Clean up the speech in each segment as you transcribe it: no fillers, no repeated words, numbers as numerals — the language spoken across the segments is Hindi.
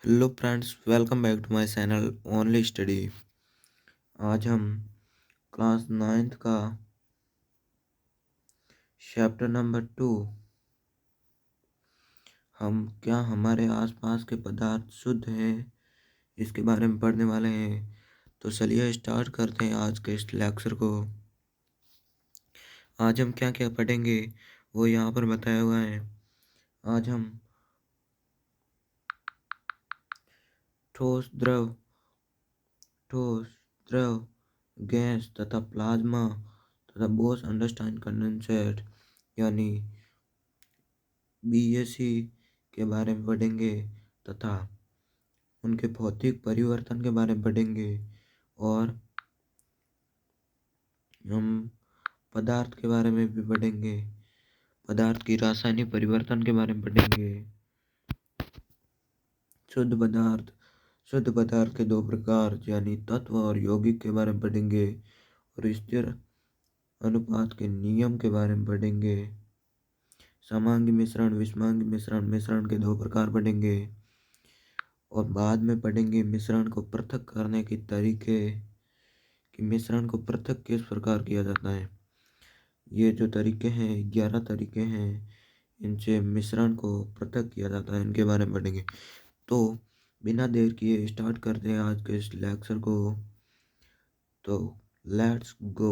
Hello friends, welcome back to my channel only study. आज हम क्लास नाइन्थ का चैप्टर नंबर 2 हम क्या हमारे आसपास के पदार्थ शुद्ध हैं इसके बारे में पढ़ने वाले हैं। तो चलिए स्टार्ट करते हैं आज के इस लेक्चर को। आज हम क्या क्या पढ़ेंगे वो यहाँ पर बताया हुआ है। आज हम ठोस द्रव ठोस द्रव गैस तथा प्लाज्मा तथा बोस अंडरस्टैंड कंडेंसेट यानी बीएससी के बारे में पढ़ेंगे तथा उनके भौतिक परिवर्तन के बारे में पढ़ेंगे और हम पदार्थ के बारे में भी पढ़ेंगे, पदार्थ की रासायनिक परिवर्तन के बारे में पढ़ेंगे। शुद्ध पदार्थ के दो प्रकार यानी तत्व और यौगिक के बारे में पढ़ेंगे और स्थिर अनुपात के नियम के बारे में पढ़ेंगे। समांगी मिश्रण, विषमांगी मिश्रण, मिश्रण के दो प्रकार पढ़ेंगे और बाद में पढ़ेंगे मिश्रण को पृथक करने के तरीके कि मिश्रण को पृथक किस प्रकार किया जाता है। ये जो तरीके हैं 11 तरीके हैं, इनसे मिश्रण को पृथक किया जाता है, इनके बारे में पढ़ेंगे। तो बिना देर किए स्टार्ट करते हैं आज के इस लेक्चर को। तो लेट्स गो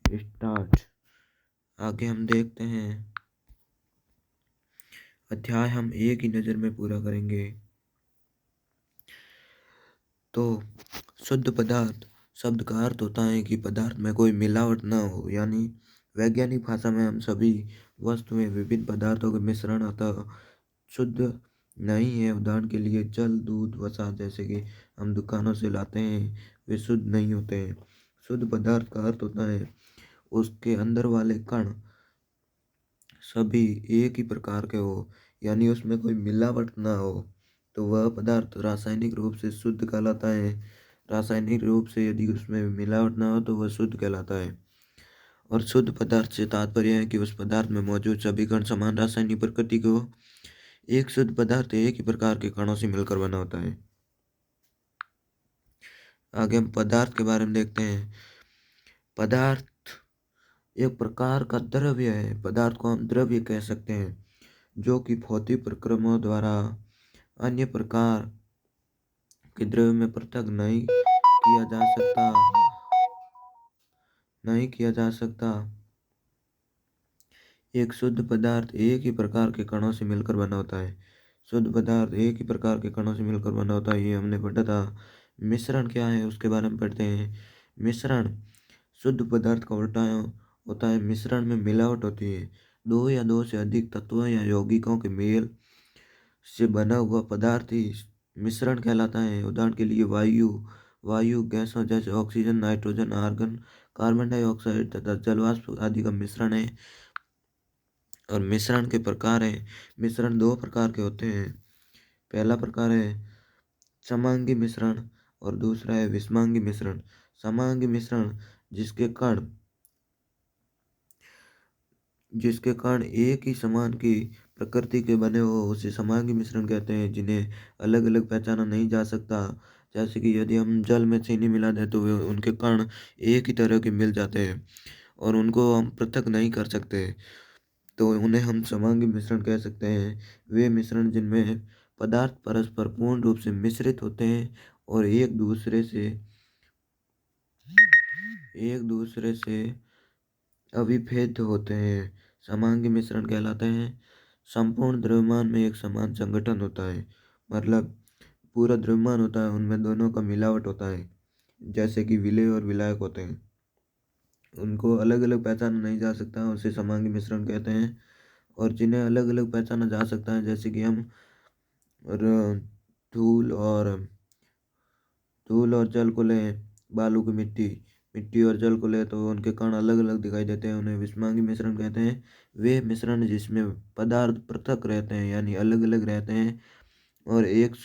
स्टार्ट। आगे हम देखते हैं अध्याय हम एक ही नज़र में पूरा करेंगे। तो शुद्ध पदार्थ शब्द का अर्थ होता है कि पदार्थ में कोई मिलावट ना हो, यानी वैज्ञानिक भाषा में हम सभी वस्तुएं विभिन्न पदार्थों के मिश्रण अतः शुद्ध नहीं है। उदाहरण के लिए जल, दूध, वसा जैसे कि हम दुकानों से लाते हैं, वे शुद्ध नहीं होते हैं। शुद्ध पदार्थ का अर्थ होता है उसके अंदर वाले कण सभी एक ही प्रकार के हो, यानी उसमें कोई मिलावट ना हो, तो वह पदार्थ रासायनिक रूप से शुद्ध कहलाता है। रासायनिक रूप से यदि उसमें मिलावट ना हो तो वह शुद्ध कहलाता है। और शुद्ध पदार्थ से तात्पर्य है कि उस पदार्थ में मौजूद सभी कण समान रासायनिक प्रकृति को। एक शुद्ध पदार्थ एक ही प्रकार के कणों से मिलकर बना होता है। आगे हम पदार्थ के बारे में देखते हैं। पदार्थ एक प्रकार का द्रव्य है। पदार्थ को हम द्रव्य कह सकते हैं जो कि भौतिक प्रक्रमों द्वारा अन्य प्रकार के द्रव्य में पृथक नहीं किया जा सकता। एक शुद्ध पदार्थ एक ही प्रकार के कणों से मिलकर बना होता है। शुद्ध पदार्थ एक ही प्रकार के कणों से मिलकर बना होता है, ये हमने पढ़ा था। मिश्रण क्या है उसके बारे में पढ़ते हैं। मिश्रण शुद्ध पदार्थ का उल्टा होता है। मिश्रण में मिलावट होती है। दो या दो से अधिक तत्वों या यौगिकों के मेल से बना हुआ पदार्थ ही मिश्रण कहलाता है। उदाहरण के लिए वायु गैसों जैसे oxygen, nitrogen, argon, carbon dioxide तथा जलवाष्प आदि का मिश्रण है। और मिश्रण के प्रकार है। मिश्रण दो प्रकार के होते हैं। पहला प्रकार है समांगी मिश्रण और दूसरा है विषमांगी मिश्रण। समांगी मिश्रण जिसके कण एक ही समान की प्रकृति के बने हो उसे समांगी मिश्रण कहते हैं, जिन्हें अलग अलग पहचाना नहीं जा सकता। जैसे कि यदि हम जल में चीनी मिला दें तो वे उनके कण एक ही तरह के मिल जाते हैं और उनको हम पृथक नहीं कर सकते, तो उन्हें हम समांगी मिश्रण कह सकते हैं। वे मिश्रण जिनमें पदार्थ परस्पर पूर्ण रूप से मिश्रित होते हैं और एक दूसरे से अविभेद्य होते हैं, समांगी मिश्रण कहलाते हैं। संपूर्ण द्रव्यमान में एक समान संगठन होता है, मतलब पूरा द्रव्यमान होता है उनमें दोनों का मिलावट होता है, जैसे कि विलेय और विलायक होते हैं, उनको अलग अलग पहचाना नहीं जा सकता, उसे समांगी मिश्रण कहते हैं। और जिन्हें अलग अलग पहचाना जा सकता है, जैसे कि हम धूल और जल को लें, बालू की मिट्टी और जल को ले तो उनके कण अलग अलग दिखाई देते हैं, उन्हें विषमांगी मिश्रण कहते हैं। वे मिश्रण जिसमें पदार्थ पृथक रहते हैं यानी अलग अलग रहते हैं और एक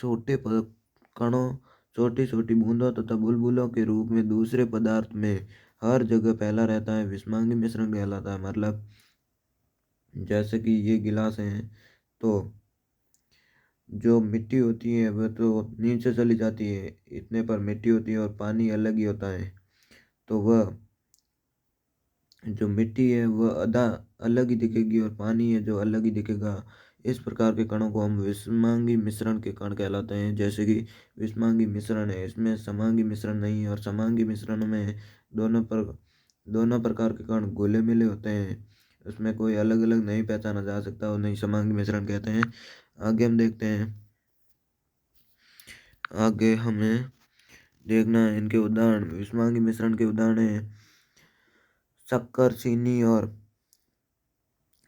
कणों, छोटी छोटी बूंदों तथा बुलबुलों के रूप में दूसरे पदार्थ में हर जगह फैला रहता है, विषमांगी मिश्रण कहलाता है। मतलब जैसे कि ये गिलास हैं तो जो मिट्टी होती है वह तो नीचे चली जाती है, इतने पर मिट्टी होती है और पानी अलग ही होता है। तो वह जो मिट्टी है वह आधा अलग ही दिखेगी और पानी है जो अलग ही दिखेगा। इस प्रकार के कणों को हम विषमांगी मिश्रण के कण कहलाते हैं। जैसे कि विषमांगी मिश्रण है, इसमें समांगी मिश्रण नहीं है, और समांगी मिश्रण में दोनों पर दोनों प्रकार के कण घुले मिले होते हैं। उसमें कोई अलग अलग नहीं पहचाना जा सकता और नहीं समांगी मिश्रण कहते हैं। आगे हम देखते हैं। आगे हमें देखना है इनके उदाहरण। विषमांगी मिश्रण के उदाहरण है शक्कर, चीनी और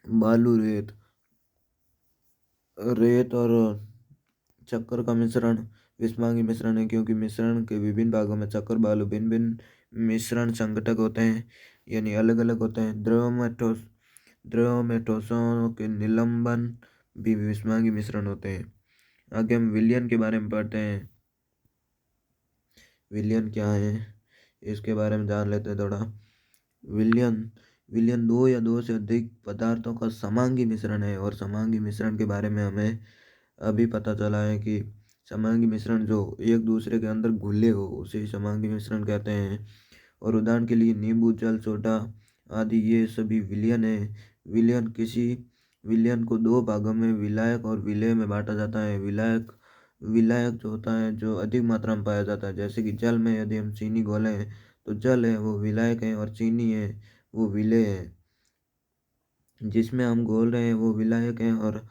बालू, रेत। रेत और चक्कर का मिश्रण विषमांगी मिश्रण है, क्योंकि मिश्रण के विभिन्न भागों में चक्कर, बालू भिन्न भिन्न मिश्रण संघटक होते हैं, यानी अलग अलग होते हैं। द्रव में ठोसों के निलंबन भी विषमांगी मिश्रण होते हैं। आगे हम विलयन के बारे में पढ़ते हैं। विलयन क्या है इसके बारे में जान लेते हैं थोड़ा। विलयन विलयन दो या दो से अधिक पदार्थों का समांगी मिश्रण है, और समांगी मिश्रण के बारे में हमें अभी पता चला है कि समांगी मिश्रण जो एक दूसरे के अंदर घुले हो उसे समांगी मिश्रण कहते हैं। और उदाहरण के लिए नींबू, जल, सोडा आदि ये सभी विलयन है। विलयन को दो भागों में विलायक और विलेय में बांटा जाता है। विलायक विलायक जो होता है जो अधिक मात्रा में पाया जाता है, जैसे कि जल में यदि हम चीनी घोलें तो जल है वो विलायक है और चीनी है वो विलेय है। जिसमें हम घोल रहे हैं वो विलायक है और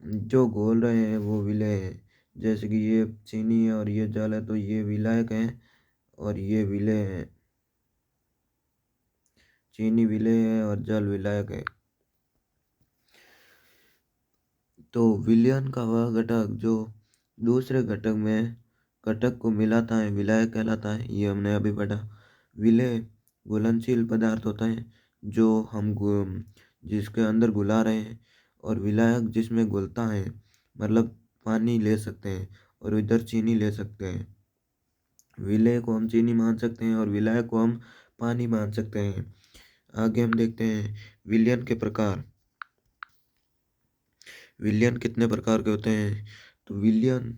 जो घोल रहे हैं वो विलेय है। जैसे कि ये चीनी है और ये जल है तो ये विलायक है और ये विलेय है। चीनी विलेय है और जल विलायक है। तो विलयन का वह घटक जो दूसरे घटक को मिलाता है विलायक कहलाता है, ये हमने अभी पढ़ा। विलेय घुलनशील पदार्थ होता है जो जिसके अंदर घुला रहे हैं, और विलायक जिसमें घुलता है, मतलब पानी ले सकते हैं और इधर चीनी ले सकते हैं। विलेय को हम चीनी मान सकते हैं और विलायक को हम पानी मान सकते हैं। आगे हम देखते हैं विलयन के प्रकार। विलयन कितने प्रकार के होते हैं? तो विलयन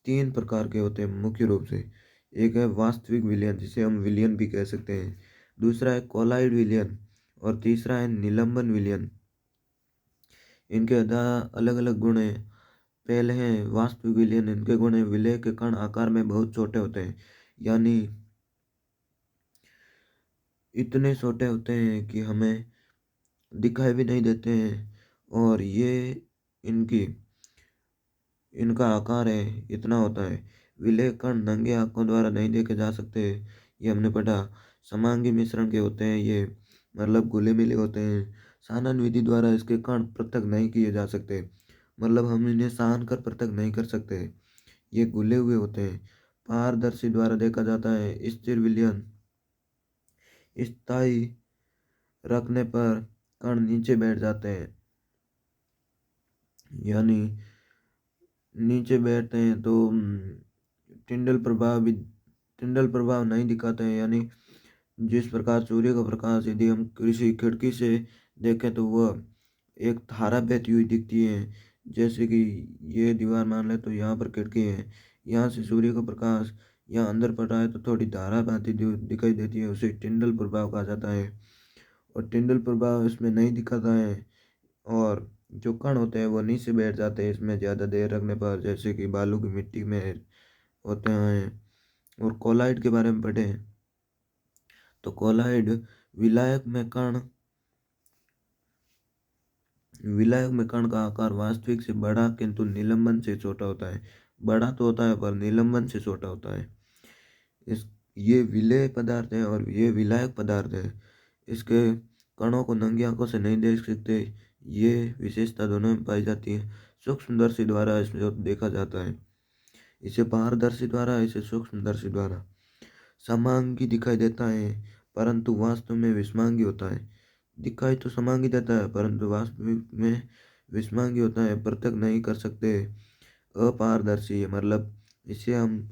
तीन प्रकार के होते हैं मुख्य रूप से। एक है वास्तविक विलयन, जिसे हम विलयन भी कह सकते हैं। दूसरा है कोलाइड विलयन और तीसरा है निलंबन विलयन। इनके अलग अलग गुण हैं। पहले हैं वास्तविक विलयन। इनके गुण है विलेय के कण आकार में बहुत छोटे होते हैं, यानी इतने छोटे होते हैं कि हमें दिखाई भी नहीं देते हैं। और ये इनकी इनका आकार है इतना होता है। विलेय कण नंगे आंखों द्वारा नहीं देखे जा सकते, ये हमने पढ़ा। समांगी मिश्रण के होते हैं ये, मतलब घुले मिले होते हैं। सानन विधि द्वारा इसके कण पृथक नहीं किए जा सकते, मतलब हम इन्हें सान कर पृथक नहीं कर सकते, ये घुले हुए होते हैं। पारदर्शी द्वारा देखा जाता है। स्थिर विलयन स्थायी रखने पर कण नीचे बैठ जाते हैं, यानी नीचे बैठते हैं तो टिंडल प्रभाव नहीं दिखाते हैं। यानी जिस प्रकार सूर्य का प्रकाश यदि हम किसी खिड़की से देखें तो वह एक धारा बहती हुई दिखती है। जैसे कि ये दीवार मान ले तो यहाँ पर खिड़की है, यहाँ से सूर्य का प्रकाश यहाँ अंदर पड़ रहा है तो थोड़ी धारा बहती दिखाई देती है, उसे टिंडल प्रभाव कहा जाता है। और टिंडल प्रभाव इसमें नहीं दिखाता है। और जो कण होते हैं वो नीचे बैठ जाते हैं इसमें ज़्यादा देर रखने पर, जैसे कि बालू की मिट्टी में होते हैं। और कोलाइड के बारे में पढ़े तो कोलाइड विलायक में कण विलायक में कण का आकार वास्तविक से बड़ा किंतु निलंबन से छोटा होता है। बड़ा तो होता है पर निलंबन से छोटा होता है। इस ये विलेय पदार्थ है और ये विलायक पदार्थ है। इसके कणों को नंगी आंखों से नहीं देख सकते, ये विशेषता दोनों में पाई जाती है। सूक्ष्मदर्शी द्वारा इसको देखा जाता है, इसे पारदर्शी द्वारा, इसे सूक्ष्मदर्शी द्वारा। समांगी दिखाई देता है परंतु वास्तव में विषमांगी होता है। दिखाई तो समांगी देता है परंतु वास्तविक में विषमांगी होता है, पृथक नहीं कर सकते। अपारदर्शी है, मतलब इसे हम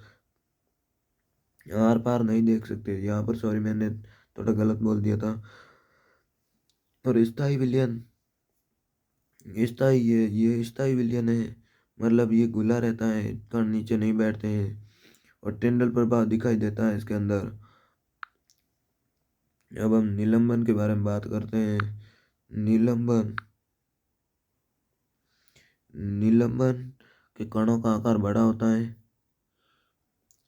आर पार नहीं देख सकते। यहाँ पर सॉरी मैंने थोड़ा गलत बोल दिया था। और स्थायी विलयन स्थायी ये स्थायी विलयन है, मतलब ये घुला रहता है, कण नीचे नहीं बैठते हैं। और टिंडल प्रभाव दिखाई देता है इसके अंदर। अब हम निलंबन के बारे में बात करते हैं। निलंबन निलंबन के कणों का आकार बड़ा होता है।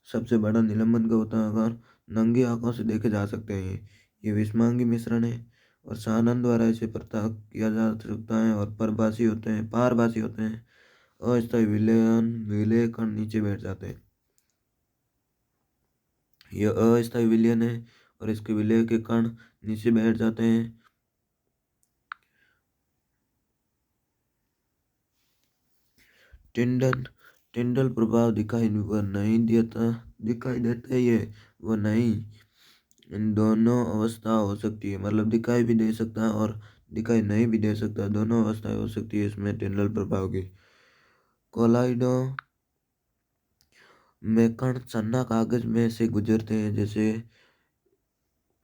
सबसे बड़ा निलंबन का होता है आकार, नंगी आंखों से देखे जा सकते हैं। ये विषमांगी मिश्रण है और सानन द्वारा इसे पृथक किया जा सकता है। और परभासी होते हैं, पारभासी होते हैं। अस्थायी विलयन, विलय कण नीचे बैठ जाते हैं। यह अस्थायी विलयन है और इसके विलय के कण नीचे बैठ जाते हैं। टिंडल टिंडल प्रभाव दिखाई देता ही है, वह नहीं। इन दोनों अवस्था हो सकती है, मतलब दिखाई भी दे सकता है और दिखाई नहीं भी दे सकता, दोनों अवस्थाएं हो सकती है इसमें टिंडल प्रभाव की। कोलाइडो में कण सन्ना कागज में से गुजरते हैं, जैसे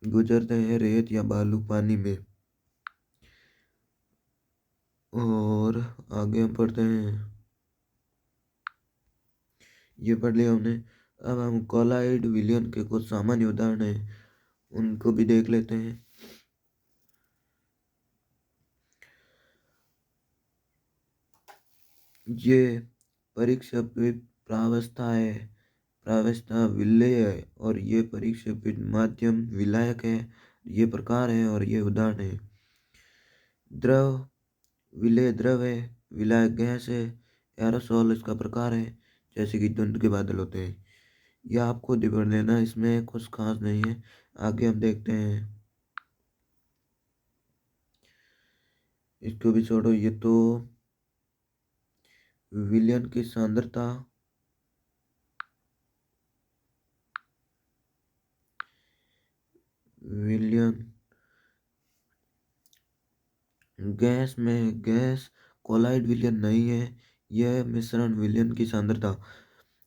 गुजरते हैं रेत या बालू पानी में। और आगे हम पढ़ते हैं, ये पढ़ लिया हमने। अब हम कोलाइड विलयन के कुछ सामान्य उदाहरण हैं, उनको भी देख लेते हैं। ये परिक्षेपित प्रावस्था है, प्रावस्था विलय है, और ये परिक्षेपित माध्यम विलायक है। ये प्रकार है और ये उदाहरण है। द्रव विलय द्रव है, विलायक गैस है। एरोसोल इसका प्रकार है, जैसे कि धुंध के बादल होते हैं। यह आपको खुद ही पढ़ लेना, इसमें कुछ खास नहीं है। आगे हम देखते हैं, इसको भी छोड़ो। ये तो विलयन की सांद्रता, विलयन गैस कोलाइड विलयन नहीं है, यह मिश्रण विलयन की सांद्रता।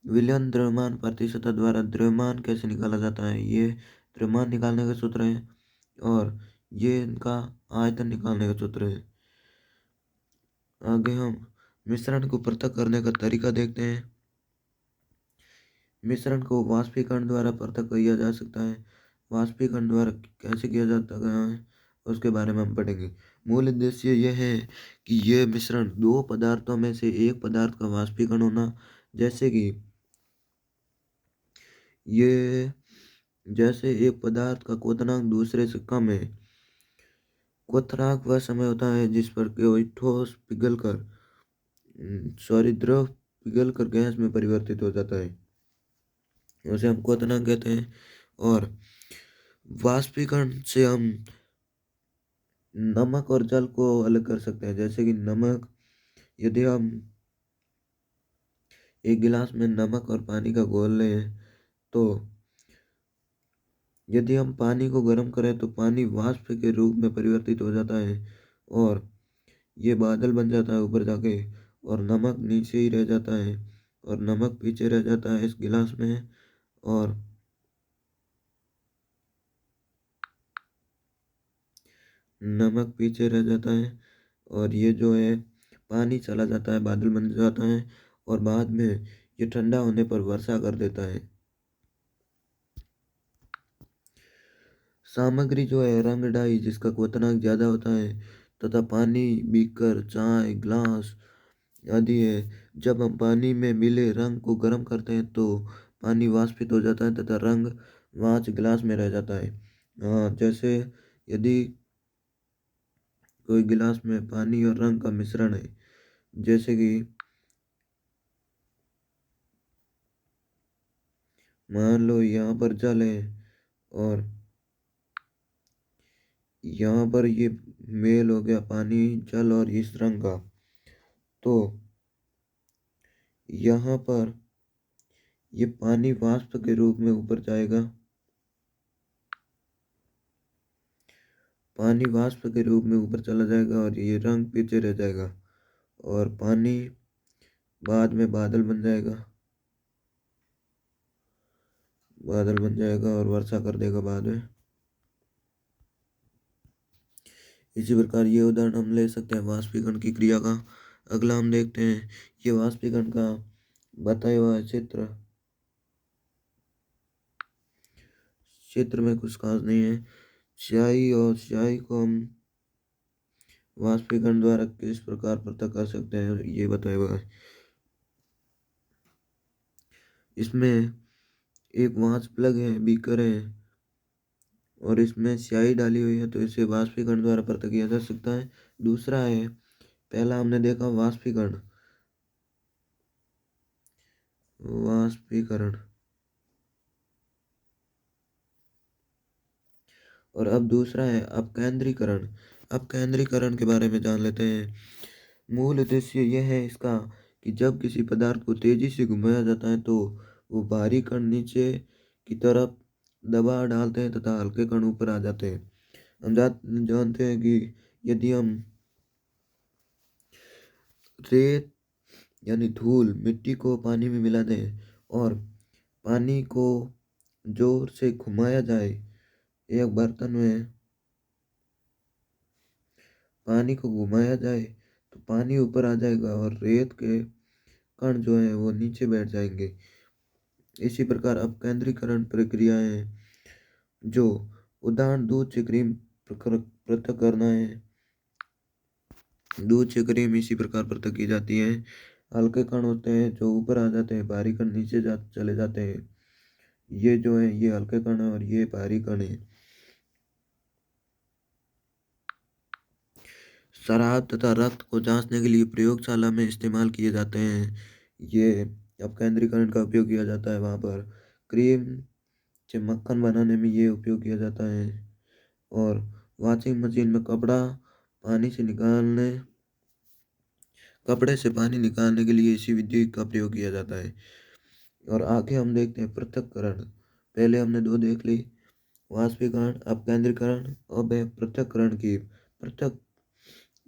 विलयन द्रव्यमान प्रतिशतता द्वारा द्रव्यमान कैसे निकाला जाता है, ये द्रव्यमान निकालने का सूत्र है और ये इनका आयतन निकालने का सूत्र है। आगे हम मिश्रण को पृथक करने का तरीका देखते हैं। मिश्रण को वाष्पीकरण द्वारा पृथक किया जा सकता है। वाष्पीकरण द्वारा कैसे किया जाता है उसके बारे में हम पढ़ेंगे। मूल उद्देश्य यह है कि यह मिश्रण दो पदार्थों में से एक पदार्थ का वाष्पीकरण होना, जैसे कि ये जैसे एक पदार्थ का क्वथनांक दूसरे से कम है। क्वथनांक वह समय होता है जिस पर कोई ठोस द्रव पिघलकर गैस में परिवर्तित हो जाता है, उसे हम क्वथनांक कहते हैं। और वाष्पीकरण से हम नमक और जल को अलग कर सकते हैं। जैसे कि नमक, यदि हम एक गिलास में नमक और पानी का घोल लें, तो यदि हम पानी को गर्म करें तो पानी वाष्प के रूप में परिवर्तित हो जाता है और ये बादल बन जाता है ऊपर जाके, और नमक नीचे ही रह जाता है और नमक पीछे रह जाता है इस गिलास में। और नमक पीछे रह जाता है और ये जो है पानी चला जाता है, बादल बन जाता है और बाद में ये ठंडा होने पर वर्षा कर देता है। सामग्री जो है रंग डाई, जिसका क्वथनांक ज़्यादा होता है, तथा पानी, बीकर, चाय, ग्लास आदि है। जब हम पानी में मिले रंग को गर्म करते हैं तो पानी वाष्पित हो जाता है तथा रंग कांच गिलास में रह जाता है। जैसे यदि कोई गिलास में पानी और रंग का मिश्रण है, जैसे कि मान लो यहाँ पर जल है और यहाँ पर ये मेल हो गया पानी, जल और इस रंग का, तो यहाँ पर ये पानी वाष्प के रूप में ऊपर जाएगा, पानी वाष्प के रूप में ऊपर चला जाएगा और ये रंग पीछे रह जाएगा और पानी बाद में बादल बन जाएगा, बादल बन जाएगा और वर्षा कर देगा बाद में। इसी प्रकार ये उदाहरण हम ले सकते हैं वाष्पीकरण की क्रिया का। अगला हम देखते हैं ये वाष्पीकरण का बताया हुआ चित्र चित्र में कुछ खास नहीं है। स्याही को हम वाष्पीकरण द्वारा किस प्रकार पृथक कर सकते हैं ये बताया हुआ है। इसमें एक वाष्प प्लग है, बीकर है और इसमें स्याही डाली हुई है, तो इसे वाष्पीकरण द्वारा पृथक किया जा सकता है। दूसरा है, पहला हमने देखा वाष्पीकरण और अब दूसरा है अपकेंद्रीकरण। अपकेंद्रीकरण के बारे में जान लेते हैं। मूल उद्देश्य यह है इसका कि जब किसी पदार्थ को तेजी से घुमाया जाता है तो वो भारी कण नीचे की तरफ दबाव डालते हैं तथा हल्के कण ऊपर आ जाते हैं। हम जानते हैं कि यदि हम रेत यानी धूल मिट्टी को पानी में मिला दें और पानी को जोर से घुमाया जाए, एक बर्तन में पानी को घुमाया जाए तो पानी ऊपर आ जाएगा और रेत के कण जो है वो नीचे बैठ जाएंगे। इसी प्रकार अपकेंद्रीकरण प्रक्रियाएं जो उदाहरण दूध से क्रीम पृथक करना है, दूध से क्रीम इसी प्रकार पृथक की जाती है। हल्के कण होते हैं जो ऊपर आ जाते हैं, भारी कण नीचे चले जाते हैं। ये जो है ये हल्के कण है और ये भारी कण है। शराब तथा रक्त को जांचने के लिए प्रयोगशाला में इस्तेमाल किए जाते हैं। ये अपकेंद्रीकरण का उपयोग किया जाता है वहाँ पर। क्रीम से मक्खन बनाने में ये उपयोग किया जाता है। और वॉशिंग मशीन में पानी से निकालने कपड़े से पानी निकालने के लिए इसी विधि का प्रयोग किया जाता है। और आगे हम देखते हैं पृथक्करण। पहले हमने दो देख ली, वाष्पीकरण, अपकेंद्रीकरण और पृथक्करण की पृथक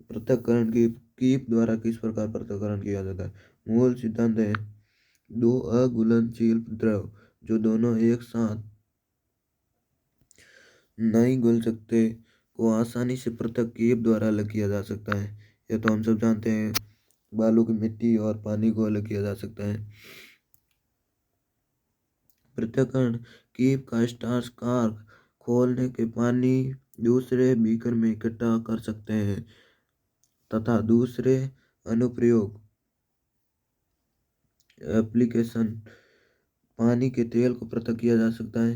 पृथक्करण की कीप द्वारा किस प्रकार पृथक्करण किया जाता है। मूल सिद्धांत है, दो अघुलनशील द्रव जो दोनों एक साथ नहीं घुल सकते को आसानी से पृथक कीप द्वारा अलग किया जा सकता है। यह तो हम सब जानते हैं, बालू की मिट्टी और पानी को अलग किया जा सकता है। पृथक्करण कीप का स्टार्च कार्क खोलने के पानी दूसरे बीकर में इकट्ठा कर सकते हैं तथा दूसरे अनुप्रयोग एप्लीकेशन पानी के तेल को पृथक किया जा सकता है।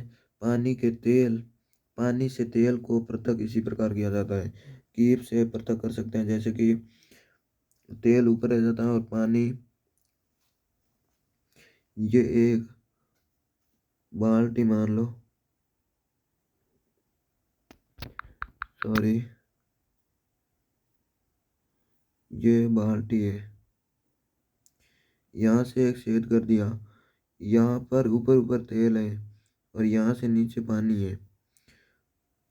पानी से तेल को पृथक इसी प्रकार किया जाता है। कीप से पृथक कर सकते हैं, जैसे कि तेल ऊपर रह जाता है और पानी, ये एक बाल्टी मान लो, सॉरी, ये बाल्टी है, यहाँ से एक छेद कर दिया, यहाँ पर ऊपर ऊपर तेल है और यहाँ से नीचे पानी है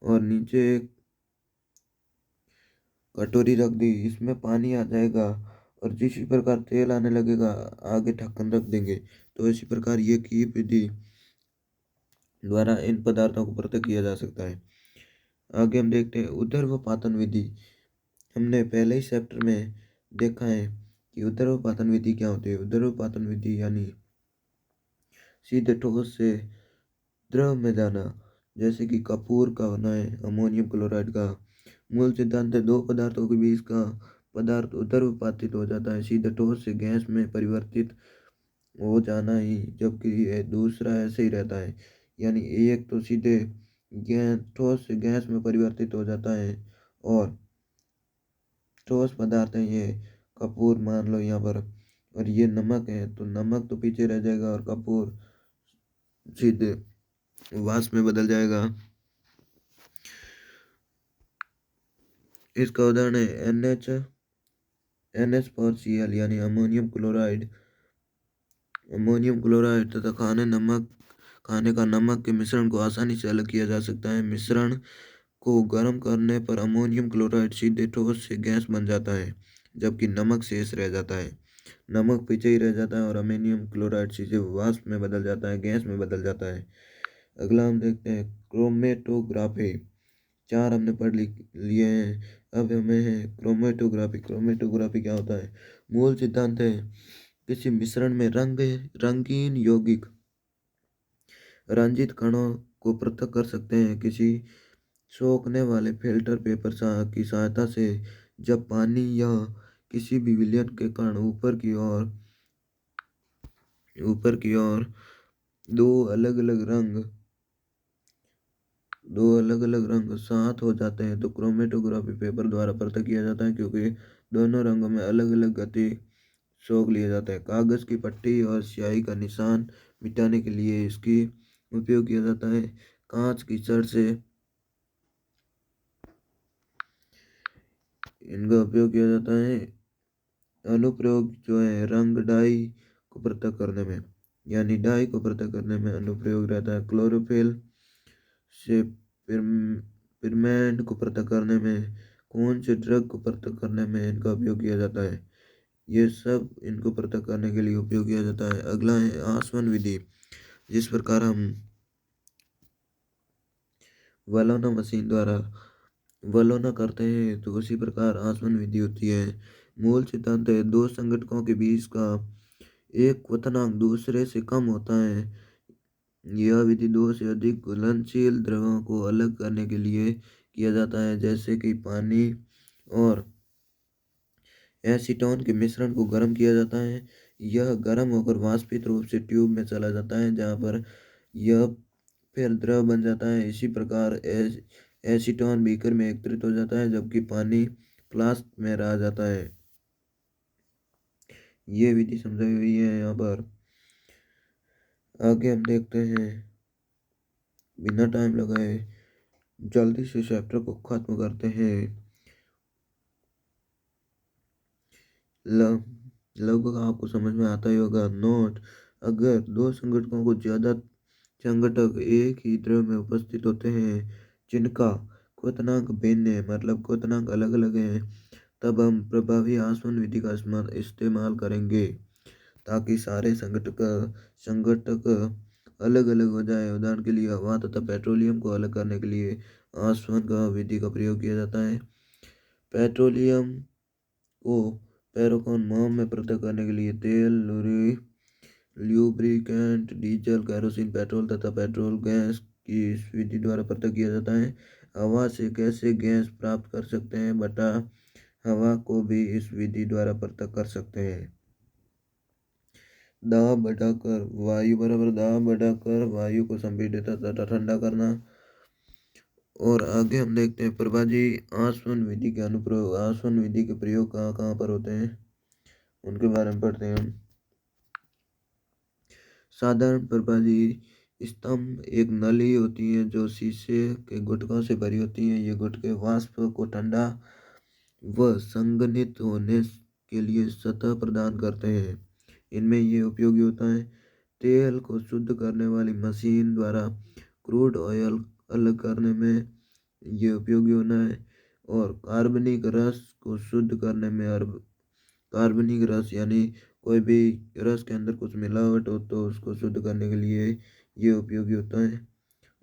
और नीचे एक कटोरी रख दी, इसमें पानी आ जाएगा और जिस प्रकार तेल आने लगेगा आगे ढक्कन रख देंगे। तो इसी प्रकार ये कीप विधि द्वारा इन पदार्थों को पृथक किया जा सकता है। आगे हम देखते हैं ऊर्ध्वपातन विधि। हमने पहले ही चैप्टर में देखा है कि ऊर्ध्वपातन विधि क्या होती है। ऊर्ध्वपातन विधि यानी सीधे ठोस से द्रव में जाना, जैसे कि कपूर का होना है, अमोनियम क्लोराइड का। मूल सिद्धांत है, दो पदार्थों के बीच का पदार्थ ऊर्ध्वपातित हो जाता है, सीधे ठोस से गैस में परिवर्तित हो जाना ही, जबकि दूसरा ऐसे ही रहता है। यानी एक तो सीधे गैस ठोस से गैस में परिवर्तित हो जाता है और ठोस पदार्थ है ये, कपूर मान लो यहाँ पर, और ये नमक है तो नमक तो पीछे रह जाएगा और कपूर सीधे वाष्प में बदल जाएगा। इसका उदाहरण है NH4Cl यानी अमोनियम क्लोराइड तथा खाने का नमक के मिश्रण को आसानी से अलग किया जा सकता है। मिश्रण को गर्म करने पर अमोनियम क्लोराइड सीधे ठोस से गैस बन जाता है, जबकि नमक शेष रह जाता है। नमक पीछे ही रह जाता है और अमोनियम क्लोराइड सीधे वाष्प में बदल जाता है, गैस में बदल जाता है। अगला हम देखते हैं क्रोमेटोग्राफी। चार हमने लिए हैं। अब हमें है क्रोमेटोग्राफी। क्रोमेटोग्राफी क्या होता है? मूल सिद्धांत है किसी मिश्रण में रंगीन यौगिक रंजित कणों को पृथक कर सकते हैं किसी सोखने वाले फिल्टर पेपर की सहायता से। जब पानी या किसी भी विलयन के कण ऊपर की ओर दो अलग अलग रंग दो अलग अलग रंग साथ हो जाते हैं तो क्रोमेटोग्राफी पेपर द्वारा पृथक किया जाता है, क्योंकि दोनों रंगों में अलग अलग गति सोख लिया जाता है। कागज की पट्टी और स्याही का निशान मिटाने के लिए इसकी उपयोग किया जाता है। कांच की छड़ से इनका उपयोग किया जाता है। अनुप्रयोग जो है रंग डाई को पृथक करने में, यानी डाई को पृथक करने में अनुप्रयोग रहता है। क्लोरोफिल से पिगमेंट को पृथक करने में, कौन से ड्रग को पृथक करने में इनका उपयोग किया जाता है। ये सब इनको पृथक करने के लिए उपयोग किया जाता है। अगला है आसवन विधि। जिस प्रकार हम वलोना मशीन द्वारा वलोना करते हैं तो उसी प्रकार आसवन विधि होती है। मूल सिद्धांत है दो संघटकों के बीच का एक क्वथनांक दूसरे से कम होता है। यह विधि दो से अधिक घुलनशील द्रवों को अलग करने के लिए किया जाता है, जैसे कि पानी और एसीटोन के मिश्रण को गर्म किया जाता है। यह गर्म होकर वाष्पित रूप से ट्यूब में चला जाता है, जहाँ पर यह फिर द्रव बन जाता है। इसी प्रकार एसीटोन बीकर में एकत्रित हो जाता है, जबकि पानी फ्लास्क में रह जाता है। ये विधि समझाई हुई है यहाँ पर। आगे हम देखते हैं, बिना टाइम लगाए जल्दी से चैप्टर को खत्म करते हैं। लगभग आपको समझ में आता ही होगा। नोट: अगर दो संघटकों को ज्यादा संघटक एक ही द्रव में उपस्थित होते हैं जिनका क्वथनांक भिन्न है, मतलब क्वथनांक अलग अलग है, तब हम प्रभावी आसवन विधि का इस्तेमाल करेंगे ताकि सारे संघटक अलग अलग हो जाए। उदाहरण के लिए हवा तथा पेट्रोलियम को अलग करने के लिए आसवन का विधि का प्रयोग किया जाता है। पेट्रोलियम को पैरोकॉन मोम में पृथक करने के लिए तेल, ल्यूब्रिकेंट, डीजल, केरोसिन, पेट्रोल तथा पेट्रोल गैस की इस विधि द्वारा पृथक किया जाता है। हवा से कैसे गैस प्राप्त कर सकते हैं बटा हवा को भी इस विधि द्वारा पृथक कर सकते हैं। दाब बढ़ाकर वायु बराबर दाब बढ़ाकर वायु को संपीड़ित तथा ठंडा करना। और आगे हम देखते हैं प्रभाजी आसवन विधि के अनुप्रयोग। आसवन विधि के प्रयोग कहाँ कहाँ पर होते हैं उनके बारे में पढ़ते हैं हम। साधारण प्रभाजी स्तंभ एक नली होती है जो शीशे के गुटकों से भरी होती है। ये गुटके वाष्प को ठंडा व संघनित होने के लिए सतह प्रदान करते हैं। इनमें ये उपयोगी होता है। तेल को शुद्ध करने वाली मशीन द्वारा क्रूड ऑयल अलग करने में ये उपयोगी होना है। और कार्बनिक रस को शुद्ध करने में, कार्बनिक रस यानी कोई भी रस के अंदर कुछ मिलावट हो तो उसको शुद्ध करने के लिए ये उपयोगी होता है।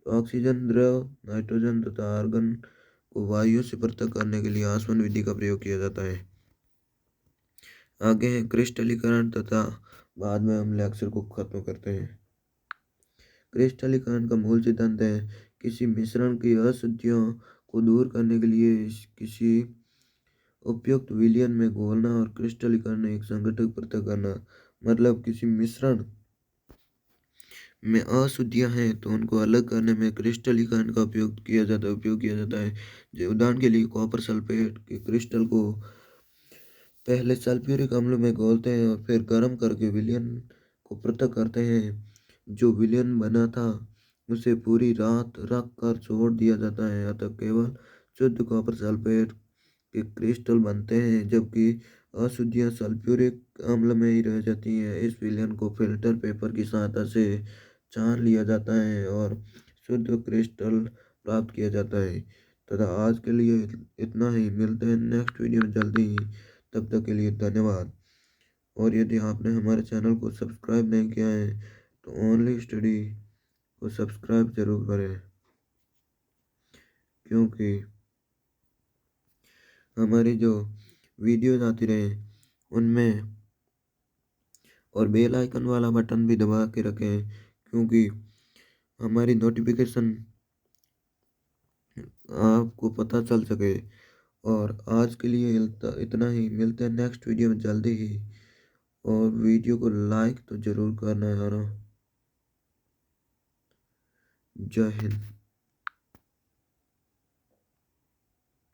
ऑक्सीजन द्रव, नाइट्रोजन तथा आर्गन को वायु से पृथक करने के लिए आसवन विधि का प्रयोग किया जाता है। आगे है क्रिस्टलीकरण तथा बाद में हम लेक्चर को खत्म करते हैं। क्रिस्टलीकरण का मूल सिद्धांत है किसी मिश्रण की अशुद्धियों को दूर करने के लिए किसी उपयुक्त विलयन में घोलना और क्रिस्टलीकरण एक संघटक पृथक करना। मतलब किसी मिश्रण में अशुद्धियां हैं तो उनको अलग करने में क्रिस्टलीकरण का उपयोग किया जाता है। उदाहरण के लिए कॉपर सल्फेट के क्रिस्टल को पहले सल्फ्यूरिक अम्ल में घोलते हैं और फिर गर्म करके विलयन को पृथक करते हैं। जो विलयन बना था उसे पूरी रात रख कर छोड़ दिया जाता है, अतः केवल शुद्ध कॉपर सल्फेट के क्रिस्टल बनते हैं, जबकि अशुद्धियां सल्फ्यूरिक अम्ल में ही रह जाती हैं। इस विलयन को फिल्टर पेपर की सहायता से छान लिया जाता है और शुद्ध क्रिस्टल प्राप्त किया जाता है। तथा आज के लिए इतना ही। मिलते हैं नेक्स्ट वीडियो में जल्दी ही। तब तक के लिए धन्यवाद। और यदि आपने हमारे चैनल को सब्सक्राइब नहीं किया है तो ओनली स्टडी को सब्सक्राइब जरूर करें, क्योंकि हमारी जो वीडियोज़ आती रहे उनमें, और बेल आइकन वाला बटन भी दबा के रखें, क्योंकि हमारी नोटिफिकेशन आपको पता चल सके। और आज के लिए इतना ही, मिलते हैं नेक्स्ट वीडियो में जल्दी ही। और वीडियो को लाइक तो ज़रूर करना यार। जय हिंद।